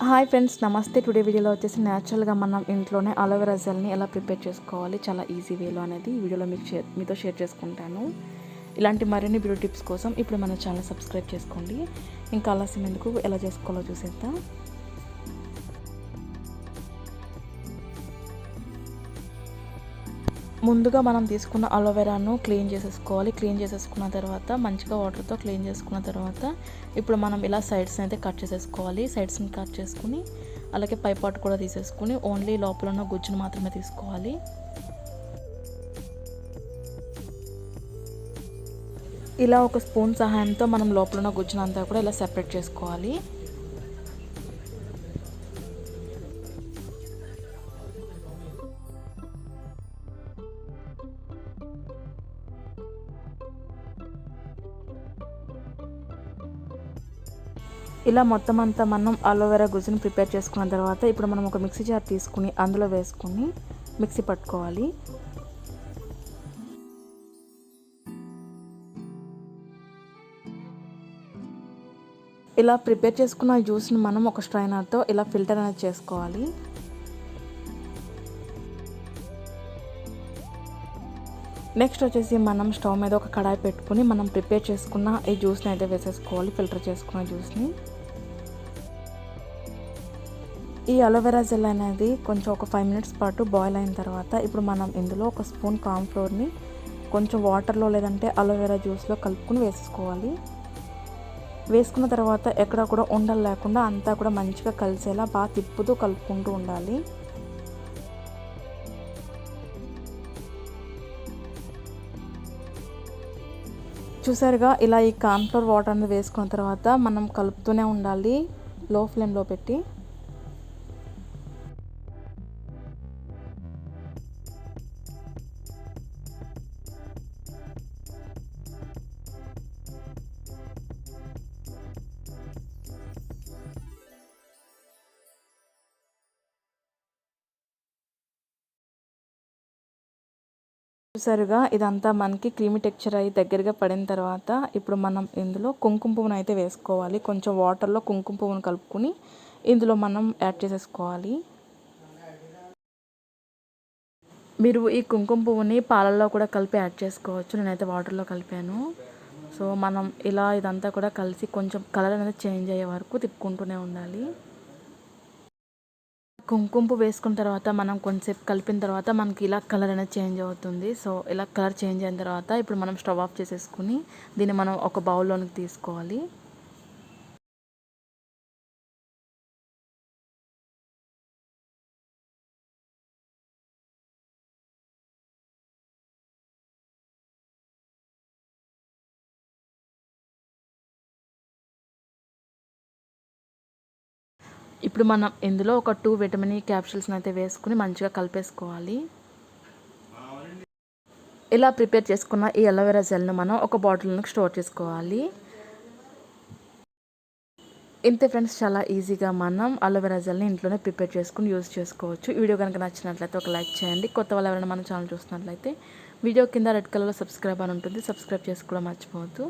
Hi friends, నమస్తే. Today వీడియోలో వచ్చేసి న్యాచురల్గా మనం ఇంట్లోనే అలోవెరా జెల్ని ఎలా ప్రిపేర్ చేసుకోవాలి చాలా ఈజీ వేలో అనేది ఈ వీడియోలో మీతో షేర్ చేసుకుంటాను. ఇలాంటి మరిన్ని వీడియో టిప్స్ కోసం ఇప్పుడు మన ఛానల్ సబ్స్క్రైబ్ చేసుకోండి. ఇంకా ఆలస్యం ఎందుకు, ఎలా చేసుకోవాలో చూసేద్దాం. ముందుగా మనం తీసుకున్న అలోవెరాను క్లీన్ చేసేసుకోవాలి. క్లీన్ చేసేసుకున్న తర్వాత మంచిగా వాటర్తో క్లీన్ చేసుకున్న తర్వాత ఇప్పుడు మనం ఇలా సైడ్స్ని అయితే కట్ చేసేసుకోవాలి. సైడ్స్ని కట్ చేసుకుని అలాగే పై పార్ట్ కూడా తీసేసుకుని ఓన్లీ లోపల ఉన్న గుజ్జును మాత్రమే తీసుకోవాలి. ఇలా ఒక స్పూన్ సహాయంతో మనం లోపల ఉన్న గుజ్జును అంతా కూడా ఇలా సెపరేట్ చేసుకోవాలి. ఇలా మొత్తం అంతా మనం అలోవెరా గుజ్జుని ప్రిపేర్ చేసుకున్న తర్వాత ఇప్పుడు మనం ఒక మిక్సీ జార్ తీసుకుని అందులో వేసుకుని మిక్సీ పట్టుకోవాలి. ఇలా ప్రిపేర్ చేసుకున్న జ్యూస్ని మనం ఒక స్ట్రైనర్తో ఇలా ఫిల్టర్ అనేది చేసుకోవాలి. నెక్స్ట్ వచ్చేసి మనం స్టవ్ మీద ఒక కడాయి పెట్టుకుని మనం ప్రిపేర్ చేసుకున్న ఈ జ్యూస్ని అయితే వేసేసుకోవాలి. ఫిల్టర్ చేసుకున్న జ్యూస్ని. ఈ అలోవెరా జెల్ అనేది కొంచెం ఒక 5 మినిట్స్ పాటు బాయిల్ అయిన తర్వాత ఇప్పుడు మనం ఇందులో ఒక స్పూన్ కార్న్ ఫ్లోర్ని కొంచెం వాటర్లో లేదంటే అలోవెరా జ్యూస్లో కలుపుకుని వేసుకోవాలి. వేసుకున్న తర్వాత ఎక్కడ కూడా ఉండలు లేకుండా అంతా కూడా మంచిగా కలిసేలా బాగా తిప్పుతూ కలుపుకుంటూ ఉండాలి. చూసారుగా, ఇలా ఈ కార్న్ ఫ్లోర్ వాటర్ అనేది వేసుకున్న తర్వాత మనం కలుపుతూనే ఉండాలి లో ఫ్లేమ్లో పెట్టి. చూసారుగా, ఇదంతా మనకి క్రీమీ టెక్చర్ అయ్యి దగ్గరగా పడిన తర్వాత ఇప్పుడు మనం ఇందులో కుంకుమ పువ్వును అయితే వేసుకోవాలి. కొంచెం వాటర్లో కుంకుమ పువ్వును కలుపుకుని ఇందులో మనం యాడ్ చేసేసుకోవాలి. మీరు ఈ కుంకుమ పువ్వుని పాలల్లో కూడా కలిపి యాడ్ చేసుకోవచ్చు. నేనైతే వాటర్లో కలిపాను. సో మనం ఇలా ఇదంతా కూడా కలిసి కొంచెం కలర్ అనేది చేంజ్ అయ్యే వరకు తిప్పుకుంటూనే ఉండాలి. కుంకుమ పువ్వు వేసుకున్న తర్వాత మనం కొంచెంసేపు కలిపిన తర్వాత మనకి ఇలా కలర్ అనేది చేంజ్ అవుతుంది. సో ఇలా కలర్ చేంజ్ అయిన తర్వాత ఇప్పుడు మనం స్టవ్ ఆఫ్ చేసేసుకుని దీన్ని మనం ఒక బౌల్లోనికి తీసుకోవాలి. ఇప్పుడు మనం ఇందులో ఒక 2 విటమిన్ ఈ క్యాప్సూల్స్ని అయితే వేసుకుని మంచిగా కలిపేసుకోవాలి. ఇలా ప్రిపేర్ చేసుకున్న ఈ అలోవెరా జెల్ను మనం ఒక బాటిల్లోకి స్టోర్ చేసుకోవాలి. ఇంతే ఫ్రెండ్స్, చాలా ఈజీగా మనం అలోవెరా జెల్ని ఇంట్లోనే ప్రిపేర్ చేసుకుని యూజ్ చేసుకోవచ్చు. వీడియో కనుక నచ్చినట్లయితే ఒక లైక్ చేయండి. కొత్త వాళ్ళు ఎవరైనా మన ఛానల్ చూస్తున్నట్లయితే వీడియో కింద రెడ్ కలర్లో సబ్స్క్రైబ్ అని ఉంటుంది, సబ్స్క్రైబ్ చేసుకోవడం మర్చిపోవద్దు.